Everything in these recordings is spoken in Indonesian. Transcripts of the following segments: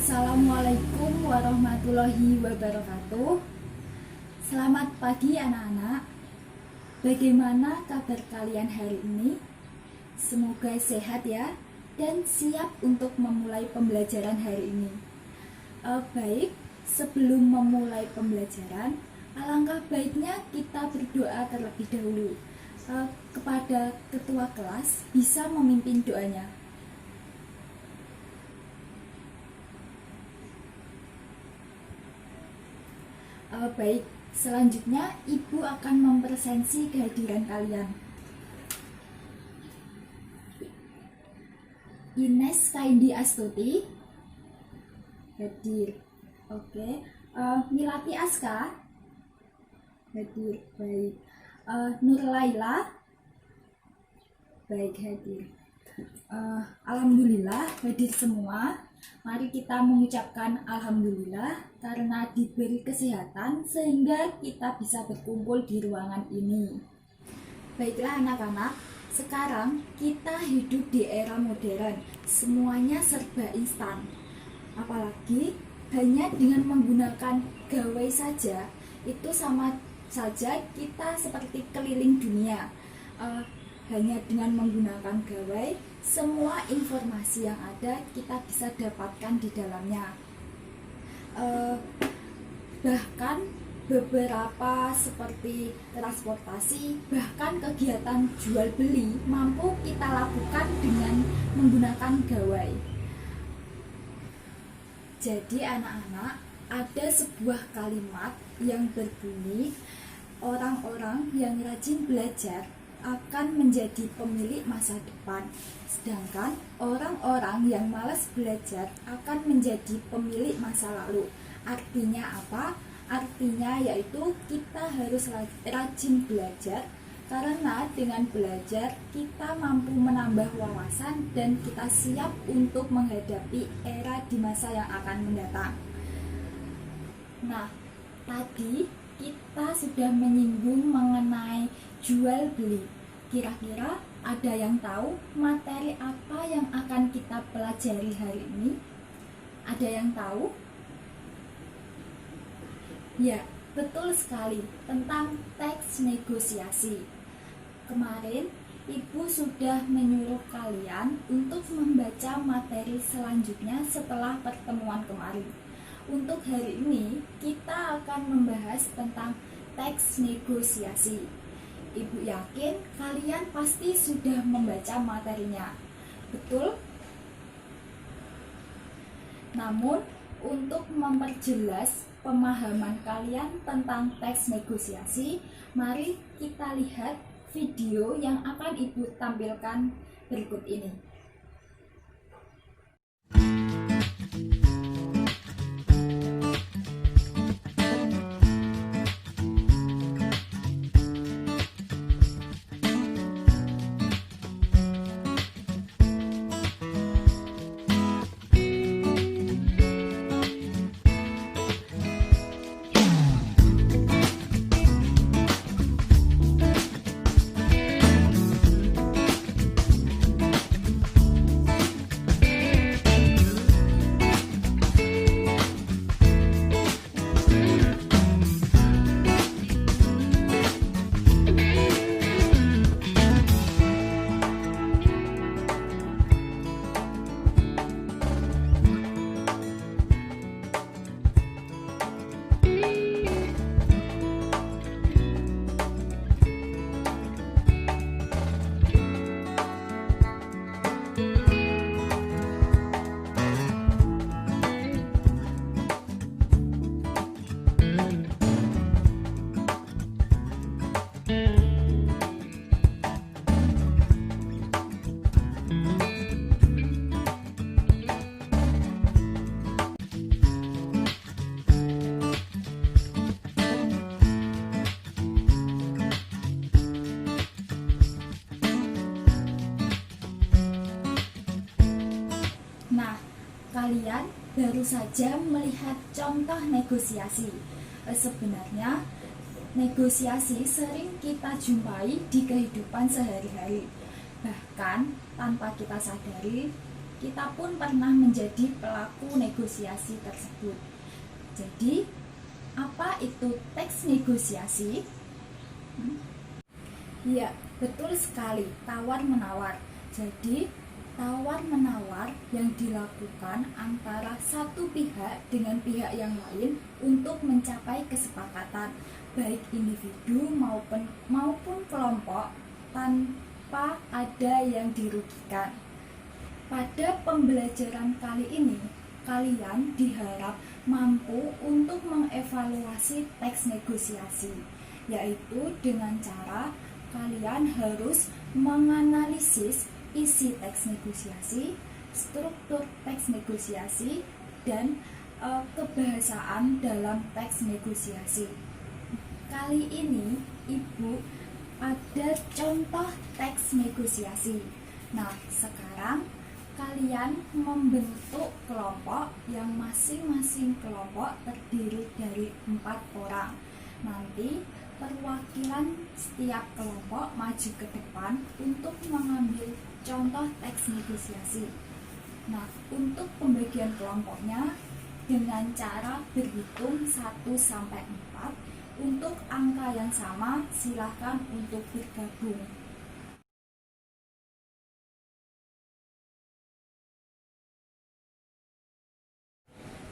Assalamualaikum warahmatullahi wabarakatuh. Selamat pagi anak-anak. Bagaimana kabar kalian hari ini? Semoga sehat ya dan siap untuk memulai pembelajaran hari ini. Baik, sebelum memulai pembelajaran, alangkah baiknya kita berdoa terlebih dahulu. Kepada ketua kelas bisa memimpin doanya. Baik, selanjutnya Ibu akan mempresensi kehadiran kalian. Ines Kaindi Astuti hadir. Oke. Milati Aska hadir. Baik. Nur Laila baik hadir. Alhamdulillah hadir semua. Mari kita mengucapkan alhamdulillah karena diberi kesehatan sehingga kita bisa berkumpul di ruangan ini. Baiklah anak-anak, sekarang kita hidup di era modern. Semuanya serba instan. Apalagi hanya dengan menggunakan gawai saja, itu sama saja kita seperti keliling dunia. Hanya dengan menggunakan gawai, semua informasi yang ada kita bisa dapatkan di dalamnya. Bahkan beberapa seperti transportasi, bahkan kegiatan jual beli mampu kita lakukan dengan menggunakan gawai. Jadi anak-anak, ada sebuah kalimat yang berbunyi, orang-orang yang rajin belajar akan menjadi pemilik masa depan, sedangkan orang-orang yang malas belajar akan menjadi pemilik masa lalu. Artinya apa? Artinya yaitu kita harus rajin belajar, karena dengan belajar kita mampu menambah wawasan dan kita siap untuk menghadapi era di masa yang akan mendatang. Nah, tadi kita sudah menyinggung mengenai jual beli. Kira-kira ada yang tahu materi apa yang akan kita pelajari hari ini? Ada yang tahu? Ya, betul sekali, tentang teks negosiasi. Kemarin Ibu sudah menyuruh kalian untuk membaca materi selanjutnya setelah pertemuan kemarin. Untuk hari ini kita akan membahas tentang teks negosiasi. Ibu yakin kalian pasti sudah membaca materinya, betul? Namun, untuk memperjelas pemahaman kalian tentang teks negosiasi, mari kita lihat video yang akan Ibu tampilkan berikut ini. Nah, kalian baru saja melihat contoh negosiasi. Sebenarnya, negosiasi sering kita jumpai di kehidupan sehari-hari. Bahkan tanpa kita sadari, kita pun pernah menjadi pelaku negosiasi tersebut. Jadi, apa itu teks negosiasi? Ya, betul sekali, tawar-menawar. Jadi, tawar-menawar yang dilakukan antara satu pihak dengan pihak yang lain untuk mencapai kesepakatan, baik individu maupun kelompok, tanpa ada yang dirugikan. Pada pembelajaran kali ini, kalian diharap mampu untuk mengevaluasi teks negosiasi, yaitu dengan cara kalian harus menganalisis isi teks negosiasi, struktur teks negosiasi, dan kebahasaan dalam teks negosiasi. Kali ini Ibu ada contoh teks negosiasi. Nah, sekarang kalian membentuk kelompok yang masing-masing kelompok terdiri dari 4 orang. Nanti perwakilan setiap kelompok maju ke depan untuk mengambil contoh teks negosiasi. Nah, untuk pembagian kelompoknya dengan cara berhitung 1-4. Untuk angka yang sama, silakan untuk bergabung.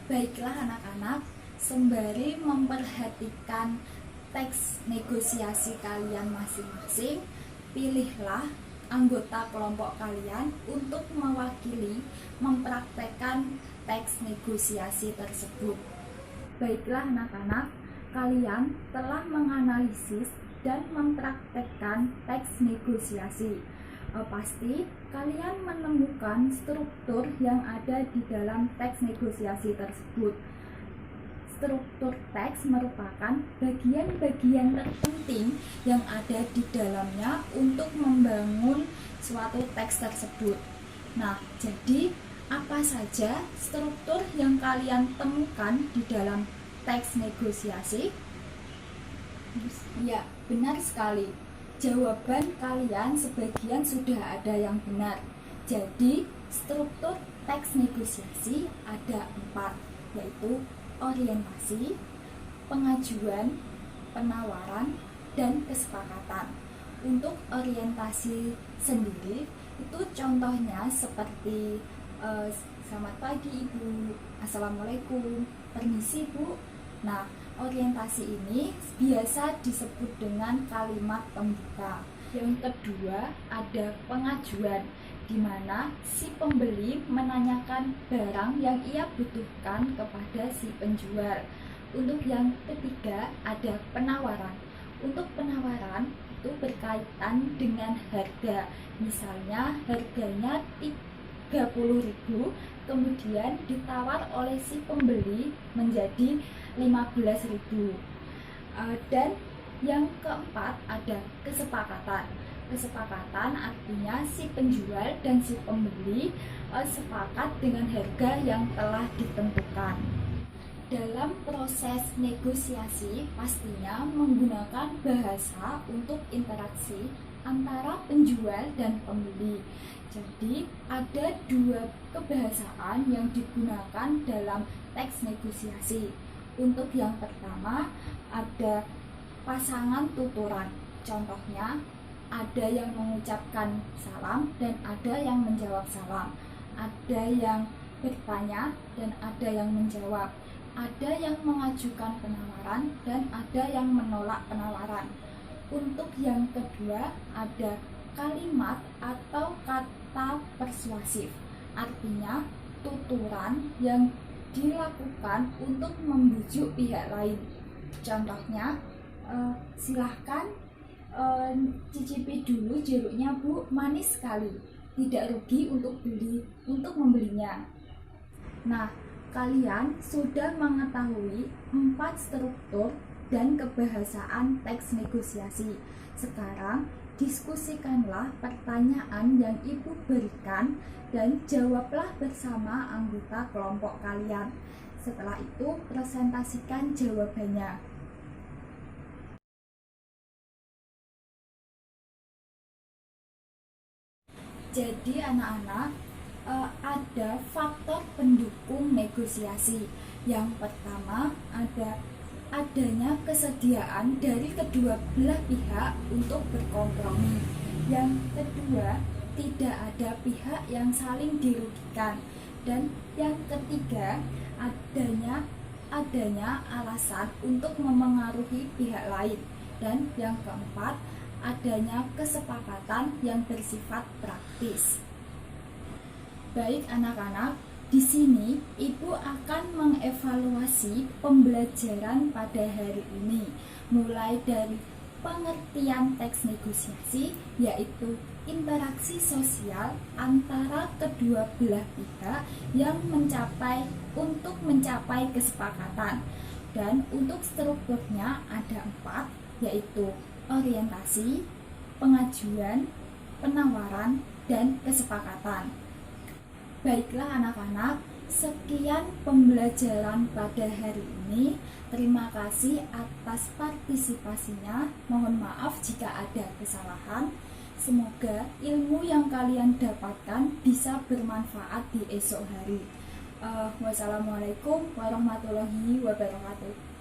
Baiklah anak-anak, sembari memperhatikan teks negosiasi kalian masing-masing, pilihlah anggota kelompok kalian untuk mewakili mempraktekkan teks negosiasi tersebut. Baiklah anak-anak, kalian telah menganalisis dan mempraktekkan teks negosiasi. Pasti kalian menemukan struktur yang ada di dalam teks negosiasi tersebut. Struktur teks merupakan bagian-bagian terpenting yang ada di dalamnya untuk membangun suatu teks tersebut. Nah, jadi apa saja struktur yang kalian temukan di dalam teks negosiasi? Ya, benar sekali. Jawaban kalian sebagian sudah ada yang benar. Jadi, struktur teks negosiasi ada 4, yaitu orientasi, pengajuan, penawaran, dan kesepakatan. Untuk orientasi sendiri, itu contohnya seperti selamat pagi Ibu, Assalamualaikum, permisi Bu. Nah, orientasi ini biasa disebut dengan kalimat pembuka. Yang kedua ada pengajuan, di mana si pembeli menanyakan barang yang ia butuhkan kepada si penjual. Untuk yang ketiga ada penawaran. Untuk penawaran itu berkaitan dengan harga. Misalnya harganya 30.000, kemudian ditawar oleh si pembeli menjadi 15.000. Dan yang keempat ada kesepakatan. Kesepakatan artinya si penjual dan si pembeli sepakat dengan harga yang telah ditentukan. Dalam proses negosiasi pastinya menggunakan bahasa untuk interaksi antara penjual dan pembeli. Jadi ada 2 kebahasaan yang digunakan dalam teks negosiasi. Untuk yang pertama ada pasangan tuturan. Contohnya ada yang mengucapkan salam dan ada yang menjawab salam. Ada yang bertanya dan ada yang menjawab. Ada yang mengajukan penawaran dan ada yang menolak penawaran. Untuk yang kedua ada kalimat atau kata persuasif. Artinya tuturan yang dilakukan untuk membujuk pihak lain. Contohnya, silahkan cicipi dulu jeruknya Bu, manis sekali, tidak rugi untuk membelinya. Nah, kalian sudah mengetahui 4 struktur dan kebahasaan teks negosiasi. Sekarang diskusikanlah pertanyaan yang Ibu berikan dan jawablah bersama anggota kelompok kalian. Setelah itu presentasikan jawabannya. Jadi anak-anak, ada faktor pendukung negosiasi. Yang pertama adanya kesediaan dari kedua belah pihak untuk berkompromi. Yang kedua, tidak ada pihak yang saling dirugikan. Dan yang ketiga, adanya alasan untuk memengaruhi pihak lain. Dan yang keempat, adanya kesepakatan yang bersifat praktis. Baik anak-anak, di sini Ibu akan mengevaluasi pembelajaran pada hari ini, mulai dari pengertian teks negosiasi, yaitu interaksi sosial antara kedua belah pihak yang untuk mencapai kesepakatan. Dan untuk strukturnya ada 4, yaitu orientasi, pengajuan, penawaran, dan kesepakatan. Baiklah anak-anak, sekian pembelajaran pada hari ini. Terima kasih atas partisipasinya. Mohon maaf jika ada kesalahan. Semoga ilmu yang kalian dapatkan bisa bermanfaat di esok hari. Wassalamualaikum warahmatullahi wabarakatuh.